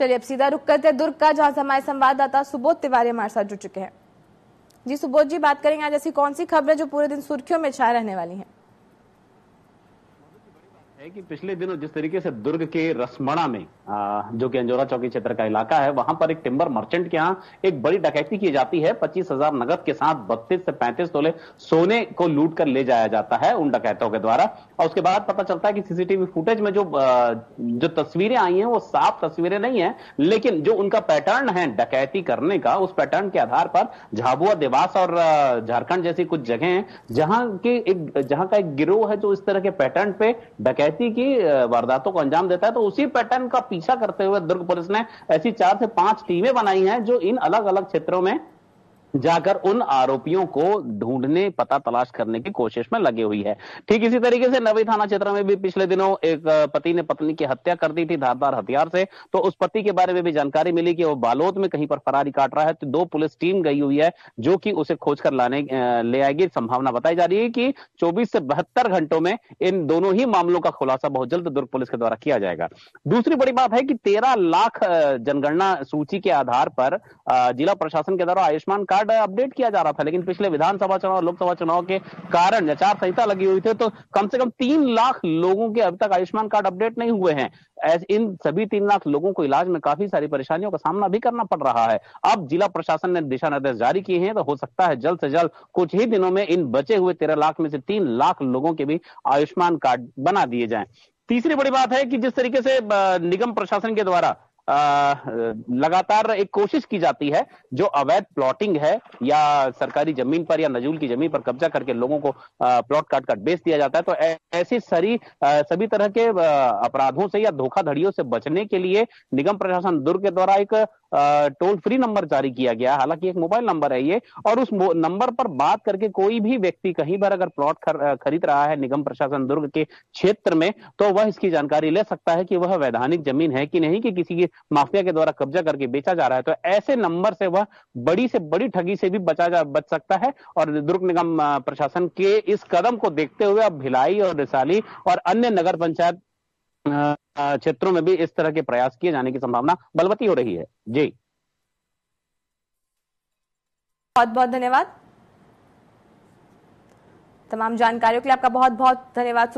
चलिए अब सीधा रुक करते हैं दुर्ग का, जहां से हमारे संवाददाता सुबोध तिवारी हमारे साथ जुड़ चुके हैं। जी सुबोध जी, बात करेंगे आज ऐसी कौन सी खबरें जो पूरे दिन सुर्खियों में छाए रहने वाली हैं? है कि पिछले दिनों जिस तरीके से दुर्ग के रसमड़ा में जो कि अंजोरा चौकी क्षेत्र का इलाका है, वहां पर एक टिम्बर मर्चेंट के यहाँ एक बड़ी डकैती की जाती है। 25,000 नगद के साथ 32 से 35 तोले सोने को लूट कर ले जाया जाता है उन डकैतों के द्वारा। और उसके बाद पता चलता है कि सीसीटीवी फुटेज में जो तस्वीरें आई हैं वो साफ तस्वीरें नहीं है, लेकिन जो उनका पैटर्न है डकैती करने का, उस पैटर्न के आधार पर झाबुआ, देवास और झारखंड जैसी कुछ जगह हैं जहां का एक गिरोह है जो इस तरह के पैटर्न पे डकैती की वारदातों को अंजाम देता है। तो उसी पैटर्न का पीछा करते हुए दुर्ग पुलिस ने ऐसी 4 से 5 टीमें बनाई हैं जो इन अलग अलग क्षेत्रों में जाकर उन आरोपियों को ढूंढने, पता तलाश करने की कोशिश में लगी हुई है। ठीक इसी तरीके से नवी थाना क्षेत्र में भी पिछले दिनों एक पति ने पत्नी की हत्या कर दी थी धारदार हथियार से। तो उस पति के बारे में भी जानकारी मिली कि वो बालोद में कहीं पर फरारी काट रहा है। तो 2 पुलिस टीम गई हुई है जो कि उसे खोज कर ले आएगी। संभावना बताई जा रही है कि 24 से 72 घंटों में इन दोनों ही मामलों का खुलासा बहुत जल्द दुर्ग पुलिस के द्वारा किया जाएगा। दूसरी बड़ी बात है कि 13 लाख जनगणना सूची के आधार पर जिला प्रशासन के द्वारा आयुष्मान कार्ड अपडेट किया जा रहा था, लेकिन पिछले विधानसभा चुनाव और लोकसभा चुनाव के कारण आचार संहिता लगी हुई थी, तो कम से कम 3 लाख लोगों के अब तक आयुष्मान कार्ड अपडेट नहीं हुए हैं। इन सभी 3 लाख लोगों को इलाज में काफी सारी परेशानियों का सामना भी करना पड़ रहा है। अब जिला प्रशासन ने दिशा निर्देश जारी किए हैं, तो हो सकता है जल्द से जल्द कुछ ही दिनों में इन बचे हुए 13 लाख में से 3 लाख लोगों के भी आयुष्मान कार्ड बना दिए जाएं। तीसरी बड़ी बात है कि जिस तरीके से निगम प्रशासन के द्वारा लगातार एक कोशिश की जाती है, जो अवैध प्लॉटिंग है या सरकारी जमीन पर या नजूल की जमीन पर कब्जा करके लोगों को प्लॉट काट कर बेच दिया जाता है, तो ऐसी सभी तरह के अपराधों से या धोखाधड़ियों से बचने के लिए निगम प्रशासन दुर्ग के द्वारा एक टोल फ्री नंबर जारी किया गया। हालांकि एक मोबाइल नंबर है ये, और उस नंबर पर बात करके कोई भी व्यक्ति कहीं पर अगर प्लॉट खरीद रहा है निगम प्रशासन दुर्ग के क्षेत्र में, तो वह इसकी जानकारी ले सकता है कि वह वैधानिक जमीन है कि नहीं, कि किसी की माफिया के द्वारा कब्जा करके बेचा जा रहा है। तो ऐसे नंबर से वह बड़ी से बड़ी ठगी से भी बच सकता है। और दुर्ग निगम प्रशासन के इस कदम को देखते हुए अब भिलाई और रिसाली और अन्य नगर पंचायत क्षेत्रों में भी इस तरह के प्रयास किए जाने की संभावना बलवती हो रही है। जी, बहुत बहुत धन्यवाद। तमाम जानकारियों के लिए आपका बहुत बहुत धन्यवाद।